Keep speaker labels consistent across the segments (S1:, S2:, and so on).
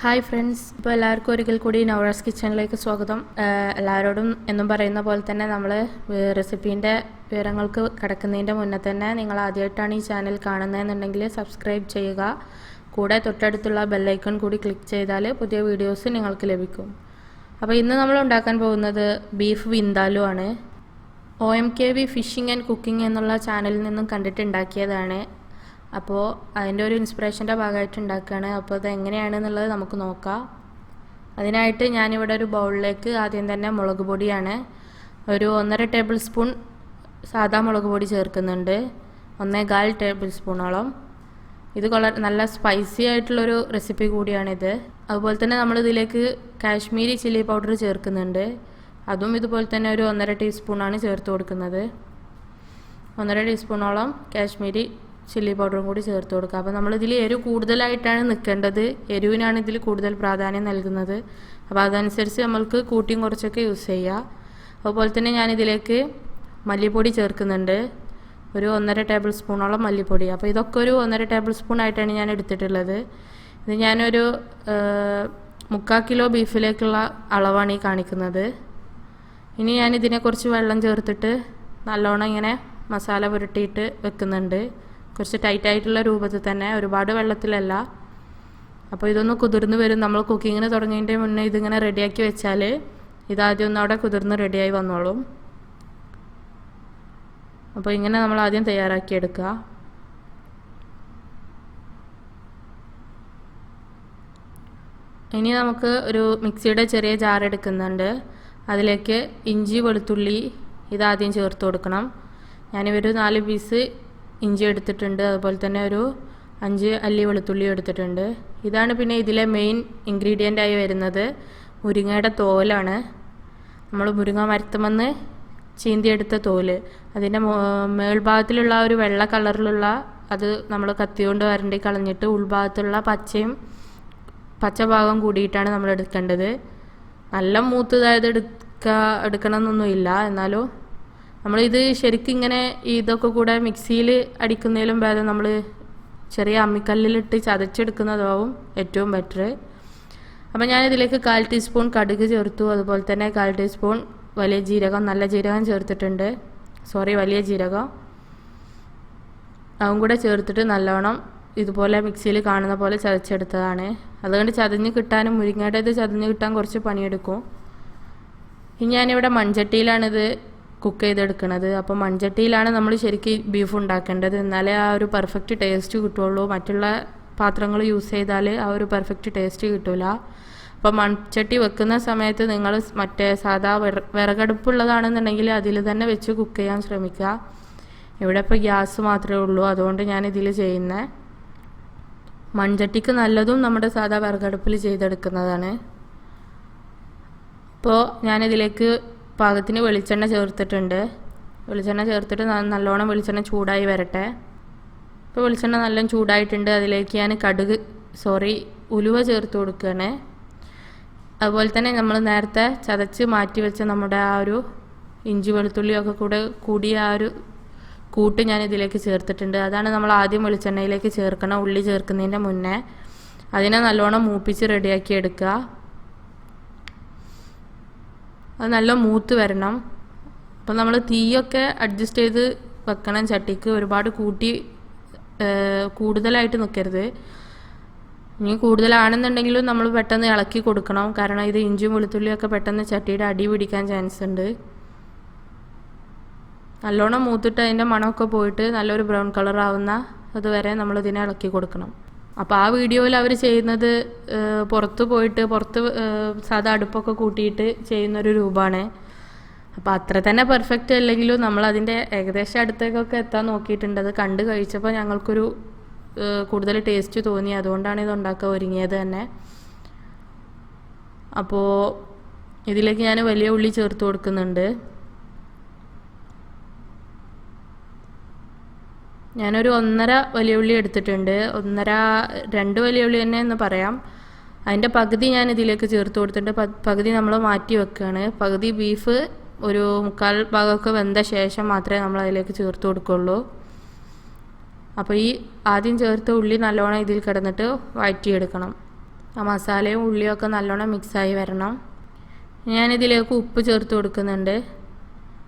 S1: Hi friends, ഇപ്പോൾ എല്ലാവർക്കും ഒരിക്കൽ കൂടി നൗറാസ് കിച്ചണിലേക്ക് സ്വാഗതം. എല്ലാവരോടും എന്നും പറയുന്ന പോലെ തന്നെ നമ്മൾ റെസിപ്പീൻ്റെ വിവരങ്ങൾക്ക് കിടക്കുന്നതിൻ്റെ മുന്നേ തന്നെ നിങ്ങൾ ആദ്യമായിട്ടാണ് ഈ ചാനൽ കാണുന്നതെന്നുണ്ടെങ്കിൽ സബ്സ്ക്രൈബ് ചെയ്യുക. കൂടെ തൊട്ടടുത്തുള്ള ബെല്ലൈക്കൺ കൂടി ക്ലിക്ക് ചെയ്താൽ പുതിയ വീഡിയോസ് നിങ്ങൾക്ക് ലഭിക്കും. അപ്പോൾ ഇന്ന് നമ്മൾ ഉണ്ടാക്കാൻ പോകുന്നത് ബീഫ് വിന്താലു ആണ്. OMKV ഫിഷിംഗ് ആൻഡ് കുക്കിംഗ് എന്നുള്ള ചാനലിൽ നിന്നും കണ്ടിട്ടുണ്ടാക്കിയതാണ്. അപ്പോൾ അതിൻ്റെ ഒരു ഇൻസ്പിറേഷൻ്റെ ഭാഗമായിട്ട് ഉണ്ടാക്കുകയാണ്. അപ്പോൾ അത് എങ്ങനെയാണെന്നുള്ളത് നമുക്ക് നോക്കാം. അതിനായിട്ട് ഞാനിവിടെ ഒരു ബൗളിലേക്ക് ആദ്യം തന്നെ മുളക് പൊടിയാണ്, ഒരു 1.5 ടേബിൾ സ്പൂൺ സാദാ മുളക് പൊടി ചേർക്കുന്നുണ്ട്, 1.25 ടേബിൾ സ്പൂണോളം. ഇത് നല്ല സ്പൈസി ആയിട്ടുള്ളൊരു റെസിപ്പി കൂടിയാണിത്. അതുപോലെ തന്നെ നമ്മളിതിലേക്ക് കാശ്മീരി ചില്ലി പൗഡർ ചേർക്കുന്നുണ്ട്. അതും ഇതുപോലെ തന്നെ ഒരു 1.5 ടീസ്പൂണാണ് ചേർത്ത് കൊടുക്കുന്നത്. 1.5 ടീസ്പൂണോളം കാശ്മീരി ചില്ലി പൗഡറും കൂടി ചേർത്ത് കൊടുക്കുക. അപ്പോൾ നമ്മളിതിൽ എരിവ് കൂടുതലായിട്ടാണ് നിൽക്കേണ്ടത്, എരിവിനാണ് ഇതിൽ കൂടുതൽ പ്രാധാന്യം നൽകുന്നത്. അപ്പോൾ അതനുസരിച്ച് നമ്മൾക്ക് കൂട്ടിയും കുറച്ചൊക്കെ യൂസ് ചെയ്യുക. അതുപോലെ തന്നെ ഞാനിതിലേക്ക് മല്ലിപ്പൊടി ചേർക്കുന്നുണ്ട്, ഒരു 1.5 ടേബിൾ സ്പൂണോളം മല്ലിപ്പൊടി. അപ്പോൾ ഇതൊക്കെ ഒരു 1.5 ടേബിൾ സ്പൂൺ ആയിട്ടാണ് ഞാൻ എടുത്തിട്ടുള്ളത്. ഇത് ഞാനൊരു 3/4 കിലോ ബീഫിലേക്കുള്ള അളവാണ് ഈ കാണിക്കുന്നത്. ഇനി ഞാനിതിനെ കുറച്ച് വെള്ളം ചേർത്തിട്ട് നല്ലോണം ഇങ്ങനെ മസാല പുരട്ടിയിട്ട് വെക്കുന്നുണ്ട്, കുറച്ച് ടൈറ്റായിട്ടുള്ള രൂപത്തിൽ തന്നെ, ഒരുപാട് വെള്ളത്തിലല്ല. അപ്പോൾ ഇതൊന്ന് കുതിർന്ന് വരും. നമ്മൾ കുക്കിങ്ങിന് തുടങ്ങിയതിൻ്റെ മുന്നേ ഇതിങ്ങനെ റെഡിയാക്കി വെച്ചാൽ ഇതാദ്യം ഒന്ന് അവിടെ കുതിർന്ന് റെഡിയായി വന്നോളും. അപ്പോൾ ഇങ്ങനെ നമ്മൾ ആദ്യം തയ്യാറാക്കിയെടുക്കുക. ഇനി നമുക്ക് ഒരു മിക്സിയുടെ ചെറിയ ജാർ എടുക്കുന്നുണ്ട്. അതിലേക്ക് ഇഞ്ചി വെളുത്തുള്ളി ഇതാദ്യം ചേർത്ത് കൊടുക്കണം. ഞാനിവര് 4 പീസ് ഇഞ്ചി എടുത്തിട്ടുണ്ട്, അതുപോലെ തന്നെ ഒരു 5 അല്ലി വെളുത്തുള്ളി എടുത്തിട്ടുണ്ട്. ഇതാണ് പിന്നെ ഇതിലെ മെയിൻ ഇൻഗ്രീഡിയൻ്റ് ആയി വരുന്നത്, മുരിങ്ങയുടെ തോലാണ്. നമ്മൾ മുരിങ്ങ മരത്തുമെന്ന് ചീന്തിയെടുത്ത തോല്, അതിൻ്റെ മേൽഭാഗത്തിലുള്ള ഒരു വെള്ള കളറിലുള്ള അത് നമ്മൾ കത്തി കൊണ്ട് വരണ്ടി കളഞ്ഞിട്ട് ഉൾഭാഗത്തുള്ള പച്ച ഭാഗം കൂടിയിട്ടാണ് നമ്മൾ എടുക്കേണ്ടത്. നല്ല മൂത്തതായത് എടുക്കണമെന്നൊന്നുമില്ല, എന്നാലും നമ്മളിത് ശരിക്കും ഇങ്ങനെ ഇതൊക്കെ കൂടെ മിക്സിയിൽ അടിക്കുന്നതിലും ഭേദം നമ്മൾ ചെറിയ അമ്മിക്കല്ലിലിട്ട് ചതച്ചെടുക്കുന്നതാവും ഏറ്റവും ബെറ്റർ. അപ്പോൾ ഞാനിതിലേക്ക് 1/4 ടീസ്പൂൺ കടുക് ചേർത്തു, അതുപോലെ തന്നെ 1/4 ടീസ്പൂൺ വലിയ ജീരകം, നല്ല ജീരകം ചേർത്തിട്ടുണ്ട്, വലിയ ജീരകം, അതും കൂടെ ചേർത്തിട്ട് നല്ലോണം ഇതുപോലെ മിക്സിയിൽ കാണുന്ന പോലെ ചതച്ചെടുത്തതാണ്. അതുകൊണ്ട് ചതഞ്ഞ് കിട്ടാനും മുരിങ്ങയുടെ ഇത് ചതഞ്ഞ് കിട്ടാൻ കുറച്ച് പണിയെടുക്കും. ഇനി ഞാനിവിടെ മൺചട്ടിയിലാണിത് കുക്ക് ചെയ്തെടുക്കുന്നത്. അപ്പോൾ മൺചട്ടിയിലാണ് നമ്മൾ ശരിക്കും ബീഫ് ഉണ്ടാക്കേണ്ടത്, എന്നാലേ ആ ഒരു പെർഫെക്റ്റ് ടേസ്റ്റ് കിട്ടുള്ളൂ. മറ്റുള്ള പാത്രങ്ങൾ യൂസ് ചെയ്താൽ ആ ഒരു പെർഫെക്റ്റ് ടേസ്റ്റ് കിട്ടില്ല. അപ്പോൾ മൺചട്ടി വെക്കുന്ന സമയത്ത് നിങ്ങൾ മറ്റേ സാധാ വിറകടുപ്പുള്ളതാണെന്നുണ്ടെങ്കിൽ അതിൽ തന്നെ വെച്ച് കുക്ക് ചെയ്യാൻ ശ്രമിക്കുക. ഇവിടെ ഇപ്പോൾ ഗ്യാസ് മാത്രമേ ഉള്ളൂ, അതുകൊണ്ട് ഞാൻ ഇതിൽ ചെയ്യുന്നത്. മൺചട്ടിക്ക് നല്ലതും നമ്മുടെ സാധാ വിറകടുപ്പിൽ ചെയ്തെടുക്കുന്നതാണ്. അപ്പോൾ ഞാനിതിലേക്ക് പാകത്തിന് വെളിച്ചെണ്ണ ചേർത്തിട്ടുണ്ട്. വെളിച്ചെണ്ണ ചേർത്തിട്ട് നല്ലോണം വെളിച്ചെണ്ണ ചൂടായി വരട്ടെ. ഇപ്പോൾ വെളിച്ചെണ്ണ നല്ല ചൂടായിട്ടുണ്ട്. അതിലേക്ക് ഞാൻ ഉലുവ ചേർത്ത് കൊടുക്കുകയാണ്. അതുപോലെ തന്നെ നമ്മൾ നേരത്തെ ചതച്ച് മാറ്റി വെച്ച നമ്മുടെ ആ ഒരു ഇഞ്ചി വെളുത്തുള്ളിയൊക്കെ കൂടിയ ആ ഒരു കൂട്ട് ഞാൻ ഇതിലേക്ക് ചേർത്തിട്ടുണ്ട്. അതാണ് നമ്മൾ ആദ്യം വെളിച്ചെണ്ണയിലേക്ക് ചേർക്കണം, ഉള്ളി ചേർക്കുന്നതിൻ്റെ മുന്നേ. അതിനെ നല്ലോണം മൂപ്പിച്ച് റെഡിയാക്കി എടുക്കുക. അത് നല്ല മൂത്ത് വരണം. അപ്പം നമ്മൾ തീയൊക്കെ അഡ്ജസ്റ്റ് ചെയ്ത് വെക്കണം ചട്ടിക്ക്, ഒരുപാട് കൂടുതലായിട്ട് നിൽക്കരുത്. ഇനി കൂടുതലാണെന്നുണ്ടെങ്കിലും നമ്മൾ പെട്ടെന്ന് ഇളക്കി കൊടുക്കണം, കാരണം ഇത് ഇഞ്ചിയും വെളുത്തുള്ളിയൊക്കെ പെട്ടെന്ന് ചട്ടിയുടെ അടി പിടിക്കാൻ ചാൻസ് ഉണ്ട്. നല്ലോണം മൂത്തിട്ട് അതിൻ്റെ മണമൊക്കെ പോയിട്ട് നല്ലൊരു ബ്രൗൺ കളർ ആവുന്ന അതുവരെ നമ്മളിതിനെ ഇളക്കി കൊടുക്കണം. അപ്പോൾ ആ വീഡിയോയിൽ അവർ ചെയ്യുന്നത് പുറത്ത് സാധാ അടുപ്പൊക്കെ കൂട്ടിയിട്ട് ചെയ്യുന്നൊരു രൂപമാണ്. അപ്പോൾ അത്ര തന്നെ പെർഫെക്റ്റ് അല്ലെങ്കിലും നമ്മൾ അതിൻ്റെ ഏകദേശം അടുത്തേക്കൊക്കെ എത്താൻ നോക്കിയിട്ടുണ്ട്. അത് കണ്ട് കഴിച്ചപ്പോൾ ഞങ്ങൾക്കൊരു കൂടുതൽ ടേസ്റ്റ് തോന്നി, അതുകൊണ്ടാണ് ഇത് ഉണ്ടാക്കാൻ ഒരുങ്ങിയത് തന്നെ. അപ്പോൾ ഇതിലേക്ക് ഞാൻ വലിയ ഉള്ളി ചേർത്ത് കൊടുക്കുന്നുണ്ട്. ഞാനൊരു 1.5 വലിയ ഉള്ളി എടുത്തിട്ടുണ്ട്, 2 വലിയ ഉള്ളി തന്നെ എന്ന് പറയാം. അതിൻ്റെ പകുതി ഞാൻ ഇതിലേക്ക് ചേർത്ത് കൊടുത്തിട്ടുണ്ട്, പകുതി നമ്മൾ മാറ്റി വെക്കുകയാണ്. പകുതി ബീഫ് ഒരു 3/4 ഭാഗമൊക്കെ വെന്ത ശേഷം മാത്രമേ നമ്മൾ അതിലേക്ക് ചേർത്ത് കൊടുക്കുകയുള്ളൂ. അപ്പോൾ ഈ ആദ്യം ചേർത്ത ഉള്ളി നല്ലോണം ഇതിൽ കിടന്നിട്ട് വഴറ്റിയെടുക്കണം. ആ മസാലയും ഉള്ളിയും ഒക്കെ നല്ലോണം മിക്സായി വരണം. ഞാനിതിലേക്ക് ഉപ്പ് ചേർത്ത് കൊടുക്കുന്നുണ്ട്.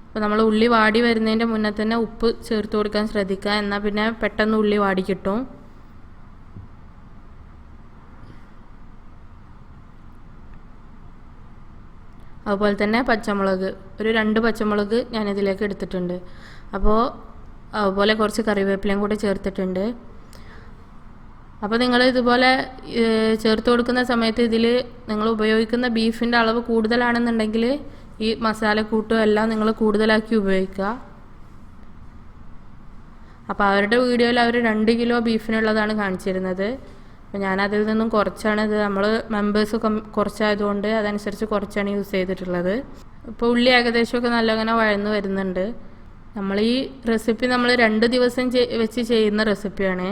S1: അപ്പോൾ നമ്മൾ ഉള്ളി വാടി വരുന്നതിൻ്റെ മുന്നേ തന്നെ ഉപ്പ് ചേർത്ത് കൊടുക്കാൻ ശ്രദ്ധിക്കുക, എന്നാൽ പിന്നെ പെട്ടെന്ന് ഉള്ളി വാടി കിട്ടും. അതുപോലെ തന്നെ പച്ചമുളക്, ഒരു 2 പച്ചമുളക് ഞാനിതിലേക്ക് എടുത്തിട്ടുണ്ട്. അപ്പോൾ അതുപോലെ കുറച്ച് കറിവേപ്പിലയും കൂടി ചേർത്തിട്ടുണ്ട്. അപ്പോൾ നിങ്ങൾ ഇതുപോലെ ചേർത്ത് കൊടുക്കുന്ന സമയത്ത് ഇതിൽ നിങ്ങൾ ഉപയോഗിക്കുന്ന ബീഫിൻ്റെ അളവ് കൂടുതലാണെന്നുണ്ടെങ്കിൽ ഈ മസാലക്കൂട്ടും എല്ലാം നിങ്ങൾ കൂടുതലാക്കി ഉപയോഗിക്കുക. അപ്പോൾ അവരുടെ വീഡിയോയിൽ അവർ 2 കിലോ ബീഫിനുള്ളതാണ് കാണിച്ചിരുന്നത്. അപ്പോൾ ഞാനതിൽ നിന്നും കുറച്ചാണ്, ഇത് നമ്മൾ മെമ്പേഴ്സ് കുറച്ചായതുകൊണ്ട് അതനുസരിച്ച് കുറച്ചാണ് യൂസ് ചെയ്തിട്ടുള്ളത്. ഇപ്പോൾ ഉള്ളി ഏകദേശമൊക്കെ നല്ലങ്ങനെ വഴന്ന് വരുന്നുണ്ട്. നമ്മൾ ഈ റെസിപ്പി നമ്മൾ 2 ദിവസം വെച്ച് ചെയ്യുന്ന റെസിപ്പിയാണ്.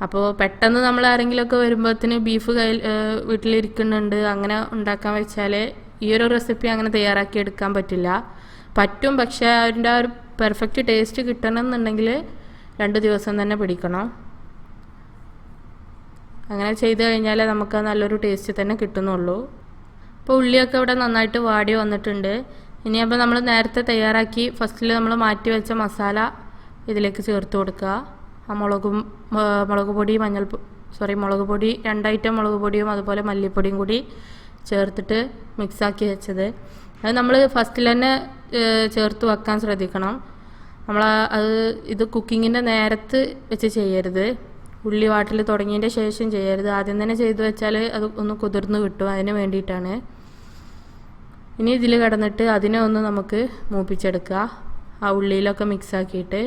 S1: അപ്പോൾ പെട്ടെന്ന് നമ്മൾ ആരെങ്കിലുമൊക്കെ വരുമ്പോഴത്തേന് ബീഫ് വീട്ടിലിരിക്കുന്നുണ്ട് അങ്ങനെ ഉണ്ടാക്കാൻ വെച്ചാൽ ഈ ഒരു റെസിപ്പി അങ്ങനെ തയ്യാറാക്കി എടുക്കാൻ പറ്റും. പക്ഷേ അതിൻ്റെ ആ ഒരു പെർഫെക്റ്റ് ടേസ്റ്റ് കിട്ടണമെന്നുണ്ടെങ്കിൽ 2 ദിവസം തന്നെ പിടിക്കണം. അങ്ങനെ ചെയ്ത് കഴിഞ്ഞാൽ നമുക്ക് നല്ലൊരു ടേസ്റ്റ് തന്നെ കിട്ടുന്നുള്ളൂ. അപ്പോൾ ഉള്ളിയൊക്കെ ഇവിടെ നന്നായിട്ട് വാടി വന്നിട്ടുണ്ട്. ഇനി അപ്പോൾ നമ്മൾ നേരത്തെ തയ്യാറാക്കി ഫസ്റ്റിൽ നമ്മൾ മാറ്റി വെച്ച മസാല ഇതിലേക്ക് ചേർത്ത് കൊടുക്കുക. ആ മുളക് പൊടി മുളക് പൊടി 2 ഐറ്റം മുളക് പൊടിയും അതുപോലെ മല്ലിപ്പൊടിയും കൂടി ചേർത്തിട്ട് മിക്സാക്കി വെച്ചത്. അത് നമ്മൾ ഫസ്റ്റിൽ തന്നെ ചേർത്ത് വെക്കാൻ ശ്രദ്ധിക്കണം. ഇത് കുക്കിങ്ങിൻ്റെ നേരത്ത് വെച്ച് ചെയ്യരുത്, ഉള്ളി വാട്ടിൽ തുടങ്ങിയതിൻ്റെ ശേഷം ചെയ്യരുത്. ആദ്യം തന്നെ ചെയ്ത് വെച്ചാൽ അത് ഒന്ന് കുതിർന്ന് കിട്ടും, അതിന് വേണ്ടിയിട്ടാണ്. ഇനി ഇതിൽ കിടന്നിട്ട് അതിനെ ഒന്ന് നമുക്ക് മൂപ്പിച്ചെടുക്കുക, ആ ഉള്ളിയിലൊക്കെ മിക്സാക്കിയിട്ട്.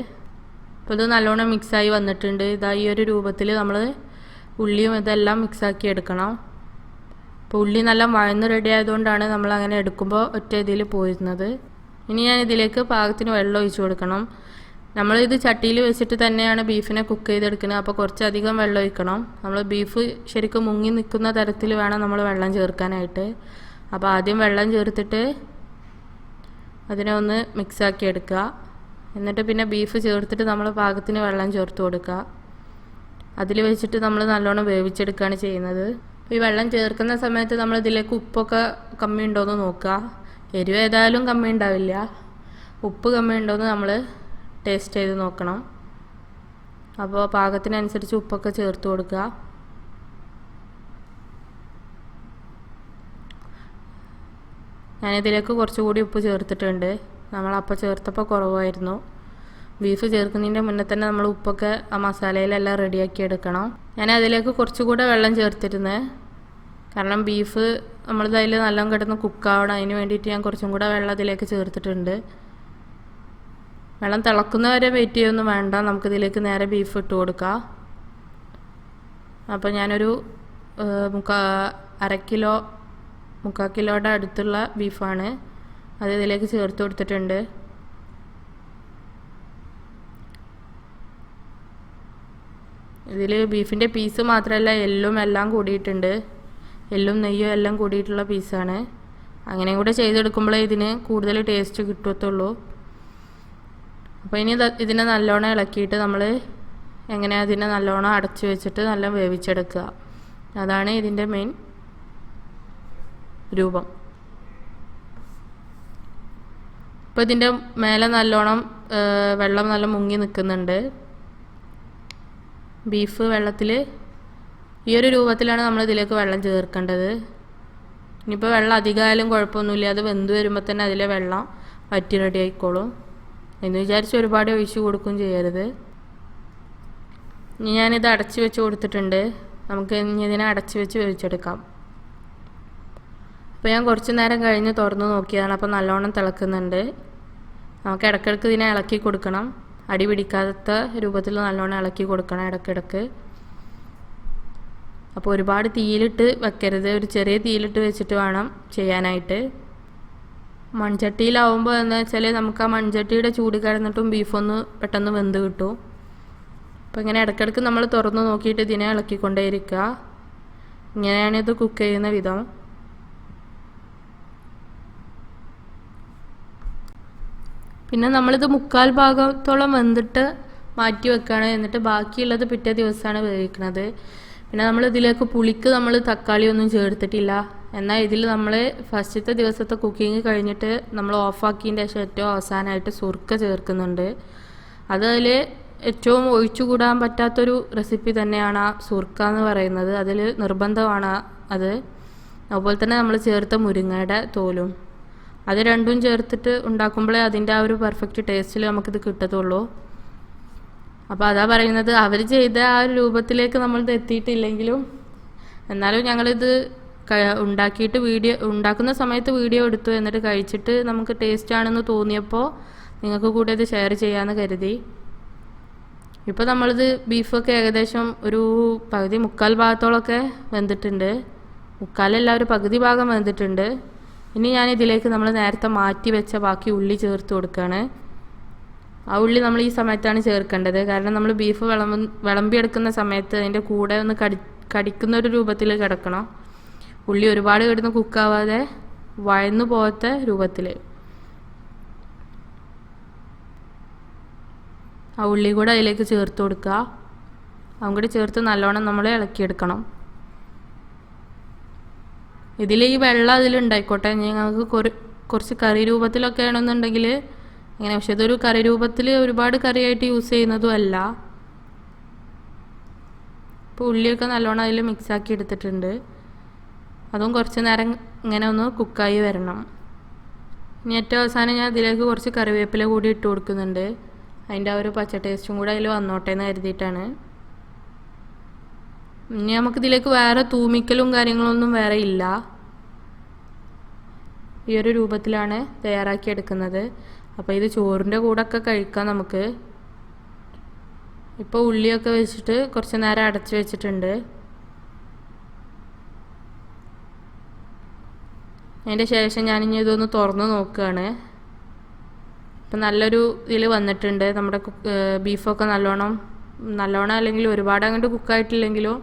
S1: അപ്പോൾ ഇത് നല്ലോണം മിക്സായി വന്നിട്ടുണ്ട്. ഇതാ ഈ ഒരു രൂപത്തിൽ നമ്മൾ ഉള്ളിയും ഇതെല്ലാം മിക്സാക്കി എടുക്കണം. അപ്പോൾ ഉള്ളി നല്ല വഴന്ന് റെഡി ആയതുകൊണ്ടാണ് നമ്മൾ അങ്ങനെ എടുക്കുമ്പോൾ ഒറ്റ ഇതിൽ പോയിരുന്നത്. ഇനി ഞാൻ ഇതിലേക്ക് പാകത്തിന് വെള്ളം ഒഴിച്ചു കൊടുക്കണം. നമ്മളിത് ചട്ടിയിൽ വെച്ചിട്ട് തന്നെയാണ് ബീഫിനെ കുക്ക് ചെയ്തെടുക്കുന്നത്. അപ്പോൾ കുറച്ചധികം വെള്ളം ഒഴിക്കണം. നമ്മൾ ബീഫ് ശരിക്കും മുങ്ങി നിൽക്കുന്ന തരത്തിൽ വേണം നമ്മൾ വെള്ളം ചേർക്കാനായിട്ട്. അപ്പോൾ ആദ്യം വെള്ളം ചേർത്തിട്ട് അതിനെ ഒന്ന് മിക്സാക്കി എടുക്കുക. എന്നിട്ട് പിന്നെ ബീഫ് ചേർത്തിട്ട് നമ്മൾ പാകത്തിന് വെള്ളം ചേർത്ത് കൊടുക്കുക. അതിൽ വെച്ചിട്ട് നമ്മൾ നല്ലോണം വേവിച്ചെടുക്കുകയാണ് ചെയ്യുന്നത്. ഈ വെള്ളം ചേർക്കുന്ന സമയത്ത് നമ്മൾ ഇതിലേക്ക് ഉപ്പൊക്കെ കമ്മി ഉണ്ടോയെന്ന് നോക്കുക. എരിവ് ഏതായാലും കമ്മി ഉണ്ടാവില്ല, ഉപ്പ് കമ്മി ഉണ്ടോയെന്ന് നമ്മൾ ടേസ്റ്റ് ചെയ്ത് നോക്കണം. അപ്പോൾ പാകത്തിനനുസരിച്ച് ഉപ്പൊക്കെ ചേർത്ത് കൊടുക്കുക. ഞാനിതിലേക്ക് കുറച്ചുകൂടി ഉപ്പ് ചേർത്തിട്ടുണ്ട്. നമ്മളപ്പോൾ ചേർത്തപ്പോൾ കുറവായിരുന്നു. ബീഫ് ചേർക്കുന്നതിൻ്റെ മുന്നേ തന്നെ നമ്മൾ ഉപ്പൊക്കെ ആ മസാലയിലെല്ലാം റെഡിയാക്കി എടുക്കണം. ഞാൻ അതിലേക്ക് കുറച്ചുകൂടെ വെള്ളം ചേർത്തിരുന്നത്, കാരണം ബീഫ് നമ്മളിതതിൽ നല്ലോണം കിടന്ന് കുക്കാവണം. അതിന് വേണ്ടിയിട്ട് ഞാൻ കുറച്ചും കൂടെ വെള്ളം അതിലേക്ക് ചേർത്തിട്ടുണ്ട്. വെള്ളം തിളക്കുന്നവരെ വെയിറ്റ് ചെയ്യൊന്നും വേണ്ട, നമുക്കിതിലേക്ക് നേരെ ബീഫ് ഇട്ട് കൊടുക്കാം. അപ്പോൾ ഞാനൊരു 1/2 കിലോ 3/4 കിലോയുടെ അടുത്തുള്ള ബീഫാണ്, അത് ഇതിലേക്ക് ചേർത്ത് കൊടുത്തിട്ടുണ്ട്. ഇതിൽ ബീഫിൻ്റെ പീസ് മാത്രമല്ല എല്ലും എല്ലാം കൂടിയിട്ടുണ്ട്, എല്ലും നെയ്യും എല്ലാം കൂടിയിട്ടുള്ള പീസാണ്. അങ്ങനെയും കൂടെ ചെയ്തെടുക്കുമ്പോഴേ ഇതിന് കൂടുതൽ ടേസ്റ്റ് കിട്ടത്തുള്ളൂ. അപ്പോൾ ഇനി ഇതിനെ നല്ലോണം ഇളക്കിയിട്ട് നമ്മൾ എങ്ങനെ അതിനെ നല്ലോണം അടച്ച് വെച്ചിട്ട് നല്ല വേവിച്ചെടുക്കുക. അതാണ് ഇതിൻ്റെ മെയിൻ രൂപം. ഇപ്പോൾ ഇതിൻ്റെ മേലെ നല്ലോണം വെള്ളം നല്ല മുങ്ങി നിൽക്കുന്നുണ്ട്. ബീഫ് വെള്ളത്തിൽ ഈ ഒരു രൂപത്തിലാണ് നമ്മൾ ഇതിലേക്ക് വെള്ളം ചേർക്കേണ്ടത്. ഇനിയിപ്പോൾ വെള്ളം അധികമായാലും കുഴപ്പമൊന്നുമില്ല, അത് വെന്ത് വരുമ്പോൾ തന്നെ അതിലെ വെള്ളം വറ്റി റെഡി ആയിക്കോളും. എന്ന് വിചാരിച്ച് ഒരുപാട് ഒഴിച്ച് കൊടുക്കുകയും ചെയ്യരുത്. ഇനി ഞാനിത് അടച്ച് വെച്ച് കൊടുത്തിട്ടുണ്ട്. നമുക്ക് ഇനി ഇതിനെ അടച്ച് വെച്ച് വേവിച്ചെടുക്കാം. അപ്പോൾ ഞാൻ കുറച്ച് നേരം കഴിഞ്ഞ് തുറന്ന് നോക്കിയതാണ്. അപ്പോൾ നല്ലോണം തിളക്കുന്നുണ്ട്. നമുക്ക് ഇടയ്ക്കിടയ്ക്ക് ഇതിനെ ഇളക്കി കൊടുക്കണം, അടി പിടിക്കാത്ത രൂപത്തിൽ നല്ലോണം ഇളക്കി കൊടുക്കണം ഇടയ്ക്കിടയ്ക്ക്. അപ്പോൾ ഒരുപാട് തീയിലിട്ട് വെക്കരുത്, ഒരു ചെറിയ തീയിലിട്ട് വെച്ചിട്ട് വേണം ചെയ്യാനായിട്ട്. മൺചട്ടിയിലാവുമ്പോൾ എന്ന് വെച്ചാൽ നമുക്ക് ആ മൺചട്ടിയുടെ ചൂട് കിടന്നിട്ടും ബീഫൊന്ന് പെട്ടെന്ന് വെന്ത് കിട്ടും. അപ്പോൾ ഇങ്ങനെ ഇടയ്ക്കിടയ്ക്ക് നമ്മൾ തുറന്ന് നോക്കിയിട്ട് ഇതിനെ ഇളക്കിക്കൊണ്ടേയിരിക്കുക. ഇങ്ങനെയാണ് ഇത് കുക്ക് ചെയ്യുന്ന വിധം. പിന്നെ നമ്മളിത് 1/4 ഭാഗത്തോളം വെന്തിട്ട് മാറ്റി വെക്കുകയാണ്. എന്നിട്ട് ബാക്കിയുള്ളത് പിറ്റേ ദിവസമാണ് വേവിക്കുന്നത്. പിന്നെ നമ്മൾ ഇതിലേക്ക് പുളിക്ക് നമ്മൾ തക്കാളി ഒന്നും ചേർത്തിട്ടില്ല. എന്നാൽ ഇതിൽ നമ്മൾ ഫസ്റ്റത്തെ ദിവസത്തെ കുക്കിംഗ് കഴിഞ്ഞിട്ട് നമ്മൾ ഓഫാക്കിയതിൻ്റെ ശേഷം ഏറ്റവും അവസാനമായിട്ട് സുർക്ക ചേർക്കുന്നുണ്ട്. അതിൽ ഏറ്റവും ഒഴിച്ചുകൂടാൻ പറ്റാത്തൊരു റെസിപ്പി തന്നെയാണ് ആ സുർക്ക എന്ന് പറയുന്നത്. അതിൽ നിർബന്ധമാണ് അത്. അതുപോലെ തന്നെ നമ്മൾ ചേർത്ത മുരിങ്ങയുടെ തോലും, അത് രണ്ടും ചേർത്തിട്ട് ഉണ്ടാക്കുമ്പോഴേ അതിൻ്റെ ആ ഒരു പെർഫെക്റ്റ് ടേസ്റ്റിൽ നമുക്കിത് കിട്ടത്തുള്ളൂ. അപ്പോൾ അതാ പറയുന്നത്, അവർ ചെയ്ത ആ ഒരു രൂപത്തിലേക്ക് നമ്മളിത് എത്തിയിട്ടില്ലെങ്കിലും എന്നാലും ഞങ്ങളിത് ഉണ്ടാക്കിയിട്ട് ഉണ്ടാക്കുന്ന സമയത്ത് വീഡിയോ എടുത്തു. എന്നിട്ട് കഴിച്ചിട്ട് നമുക്ക് ടേസ്റ്റ് ആണെന്ന് തോന്നിയപ്പോൾ നിങ്ങൾക്ക് കൂടെ ഇത് ഷെയർ ചെയ്യാമെന്ന് കരുതി. ഇപ്പോൾ നമ്മളിത് ബീഫൊക്കെ ഏകദേശം ഒരു പകുതി മുക്കാൽ ഭാഗത്തോളമൊക്കെ വെന്തിട്ടുണ്ട്. മുക്കാലല്ല, ഒരു പകുതി ഭാഗം വെന്തിട്ടുണ്ട്. ഇനി ഞാനിതിലേക്ക് നമ്മൾ നേരത്തെ മാറ്റി വെച്ച ബാക്കി ഉള്ളി ചേർത്ത് കൊടുക്കുകയാണ്. ആ ഉള്ളി നമ്മൾ ഈ സമയത്താണ് ചേർക്കേണ്ടത്. കാരണം നമ്മൾ ബീഫ് വിളമ്പിയെടുക്കുന്ന സമയത്ത് അതിൻ്റെ കൂടെ ഒന്ന് കടിക്കുന്ന ഒരു രൂപത്തിൽ കിടക്കണം. ഉള്ളി ഒരുപാട് കിടന്ന് കുക്കാവാതെ വഴന്നു പോകാത്ത രൂപത്തിൽ ആ ഉള്ളി കൂടെ അതിലേക്ക് ചേർത്ത് കൊടുക്കുക. അതും കൂടി ചേർത്ത് നല്ലോണം നമ്മൾ ഇളക്കിയെടുക്കണം. ഇതിൽ ഈ വെള്ളം അതിലുണ്ടായിക്കോട്ടെ, ഞങ്ങൾക്ക് കുറച്ച് കറി രൂപത്തിലൊക്കെ ആണെന്നുണ്ടെങ്കിൽ അങ്ങനെ, പക്ഷെ ഇതൊരു കറി രൂപത്തിൽ ഒരുപാട് കറിയായിട്ട് യൂസ് ചെയ്യുന്നതും അല്ല. ഇപ്പോൾ ഉള്ളിയൊക്കെ നല്ലോണം അതിൽ മിക്സാക്കി എടുത്തിട്ടുണ്ട്. അതും കുറച്ച് നേരം ഇങ്ങനെ ഒന്ന് കുക്കായി വരണം. ഇനി ഏറ്റവും അവസാനം ഞാൻ ഇതിലേക്ക് കുറച്ച് കറിവേപ്പില കൂടി ഇട്ട് കൊടുക്കുന്നുണ്ട്. അതിൻ്റെ ആ ഒരു പച്ച ടേസ്റ്റും കൂടെ അതിൽ വന്നോട്ടെ എന്ന് കരുതിയിട്ടാണ്. ഇനി നമുക്കിതിലേക്ക് വേറെ തൂമിക്കലും കാര്യങ്ങളൊന്നും വേറെ ഇല്ല. ഈ ഒരു രൂപത്തിലാണ് തയ്യാറാക്കി എടുക്കുന്നത്. അപ്പോൾ ഇത് ചോറിൻ്റെ കൂടെയൊക്കെ കഴിക്കാം നമുക്ക്. ഇപ്പോൾ ഉള്ളിയൊക്കെ വെച്ചിട്ട് കുറച്ച് നേരം അടച്ച് വെച്ചിട്ടുണ്ട്. അതിൻ്റെ ശേഷം ഞാനിനി ഇതൊന്ന് തുറന്ന് നോക്കുകയാണ്. ഇപ്പം നല്ലൊരു ഇതിൽ വന്നിട്ടുണ്ട്. നമ്മുടെ ബീഫൊക്കെ നല്ലോണം അല്ലെങ്കിൽ ഒരുപാട് അങ്ങോട്ട് കുക്കായിട്ടില്ലെങ്കിലും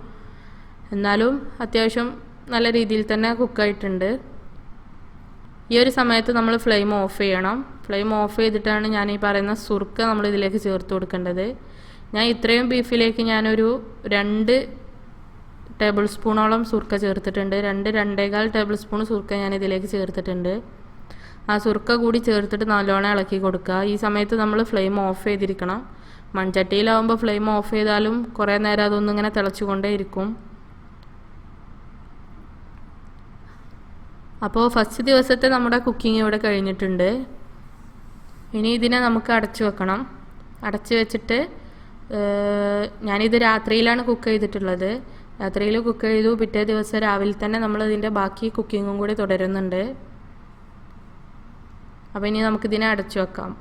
S1: എന്നാലും അത്യാവശ്യം നല്ല രീതിയിൽ തന്നെ കുക്കായിട്ടുണ്ട്. ഈ ഒരു സമയത്ത് നമ്മൾ ഫ്ലെയിം ഓഫ് ചെയ്യണം. ഫ്ലെയിം ഓഫ് ചെയ്തിട്ടാണ് ഞാൻ ഈ പറയുന്ന സുർക്ക നമ്മൾ ഇതിലേക്ക് ചേർത്ത് കൊടുക്കേണ്ടത്. ഞാൻ ഇത്രയും ബീഫിലേക്ക് ഞാനൊരു 2 ടേബിൾ സ്പൂണോളം സുർക്ക ചേർത്തിട്ടുണ്ട്. 2-2.25 ടേബിൾ സ്പൂൺ സുർക്ക ഞാൻ ഇതിലേക്ക് ചേർത്തിട്ടുണ്ട്. ആ സുർക്ക കൂടി ചേർത്തിട്ട് നല്ലോണം ഇളക്കി കൊടുക്കുക. ഈ സമയത്ത് നമ്മൾ ഫ്ലെയിം ഓഫ് ചെയ്തിരിക്കണം. മൺചട്ടിയിലാവുമ്പോൾ ഫ്ലെയിം ഓഫ് ചെയ്താലും കുറേ നേരം അതൊന്നും ഇങ്ങനെ തിളച്ചുകൊണ്ടേ ഇരിക്കും. അപ്പോൾ ഫസ്റ്റ് ദിവസത്തെ നമ്മുടെ കുക്കിംഗ് ഇവിടെ കഴിഞ്ഞിട്ടുണ്ട്. ഇനി ഇതിനെ നമുക്ക് അടച്ചു വെക്കണം. അടച്ചു വെച്ചിട്ട് ഞാനിത് രാത്രിയിലാണ് കുക്ക് ചെയ്തിട്ടുള്ളത്. രാത്രിയിൽ കുക്ക് ചെയ്തു. പിറ്റേ ദിവസം രാവിലെ തന്നെ നമ്മളിതിൻ്റെ ബാക്കി കുക്കിങ്ങും കൂടി തുടരുന്നുണ്ട്. അപ്പോൾ ഇനി നമുക്കിതിനെ അടച്ചു വെക്കാം.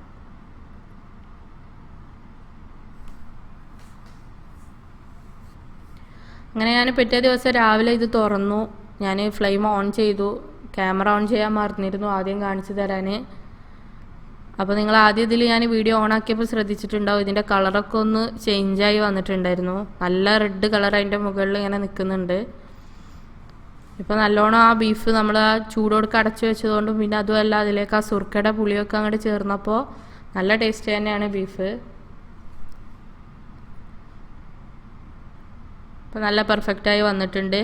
S1: അങ്ങനെ ഞാൻ പിറ്റേ ദിവസം രാവിലെ ഇത് തുറന്നു. ഞാൻ ഫ്ലെയിം ഓൺ ചെയ്തു. ക്യാമറ ഓൺ ചെയ്യാൻ മറന്നിരുന്നു ആദ്യം കാണിച്ചു തരാൻ. അപ്പോൾ നിങ്ങൾ ആദ്യം ഇതിൽ ഞാൻ വീഡിയോ ഓൺ ആക്കിയപ്പോൾ ശ്രദ്ധിച്ചിട്ടുണ്ടാവും, ഇതിൻ്റെ കളറൊക്കെ ഒന്ന് ചേഞ്ചായി വന്നിട്ടുണ്ടായിരുന്നു. നല്ല റെഡ് കളർ അതിൻ്റെ മുകളിൽ ഇങ്ങനെ നിൽക്കുന്നുണ്ട്. ഇപ്പോൾ നല്ലോണം ആ ബീഫ് നമ്മൾ ആ ചൂടോടൊക്കെ അടച്ചു വെച്ചതുകൊണ്ടും പിന്നെ അതുമല്ല അതിലേക്ക് ആ സുർക്കയുടെ പുളിയൊക്കെ അങ്ങോട്ട് ചേർന്നപ്പോൾ നല്ല ടേസ്റ്റ് തന്നെയാണ് ബീഫ്. ഇപ്പോൾ നല്ല പെർഫെക്റ്റായി വന്നിട്ടുണ്ട്.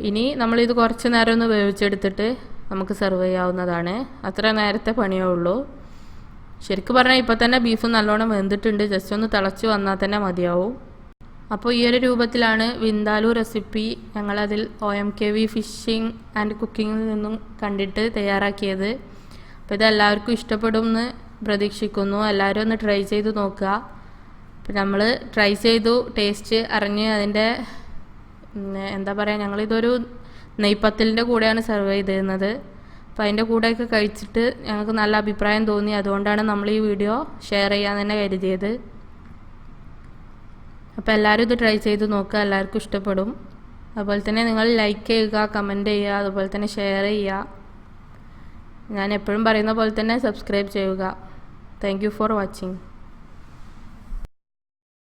S1: ഇനി നമ്മളിത് കുറച്ച് നേരം ഒന്ന് വേവിച്ചെടുത്തിട്ട് നമുക്ക് സെർവ് ചെയ്യാവുന്നതാണ്. അത്ര നേരത്തെ പണിയേ ഉള്ളൂ. ശരിക്കും പറഞ്ഞാൽ ഇപ്പോൾ തന്നെ ബീഫ് നല്ലോണം വെന്തിട്ടുണ്ട്. ജസ്റ്റ് ഒന്ന് തിളച്ച് വന്നാൽ തന്നെ മതിയാവും. അപ്പോൾ ഈ ഒരു രൂപത്തിലാണ് വിന്താലു റെസിപ്പി ഞങ്ങളതിൽ OMKV ഫിഷിംഗ് ആൻഡ് കുക്കിങ്ങിൽ നിന്നും കണ്ടിട്ട് തയ്യാറാക്കിയത്. അപ്പോൾ ഇതെല്ലാവർക്കും ഇഷ്ടപ്പെടുമെന്ന് പ്രതീക്ഷിക്കുന്നു. എല്ലാവരും ഒന്ന് ട്രൈ ചെയ്ത് നോക്കുക. അപ്പോൾ നമ്മൾ ട്രൈ ചെയ്തു, ടേസ്റ്റ് അറിഞ്ഞ് അതിൻ്റെ എന്താ പറയുക, ഞങ്ങളിതൊരു നെയ്പ്പത്തലിൻ്റെ കൂടെയാണ് സെർവ് ചെയ്തിരുന്നത്. അപ്പോൾ അതിൻ്റെ കൂടെയൊക്കെ കഴിച്ചിട്ട് ഞങ്ങൾക്ക് നല്ല അഭിപ്രായം തോന്നി. അതുകൊണ്ടാണ് നമ്മൾ ഈ വീഡിയോ ഷെയർ ചെയ്യാൻ തന്നെ കരുതിയത്. അപ്പോൾ എല്ലാവരും ഇത് ട്രൈ ചെയ്ത് നോക്കുക, എല്ലാവർക്കും ഇഷ്ടപ്പെടും. അതുപോലെ തന്നെ നിങ്ങൾ ലൈക്ക് ചെയ്യുക, കമൻറ്റ് ചെയ്യുക, അതുപോലെ തന്നെ ഷെയർ ചെയ്യുക. ഞാൻ എപ്പോഴും പറയുന്ന പോലെ തന്നെ സബ്സ്ക്രൈബ് ചെയ്യുക. Thank you for watching.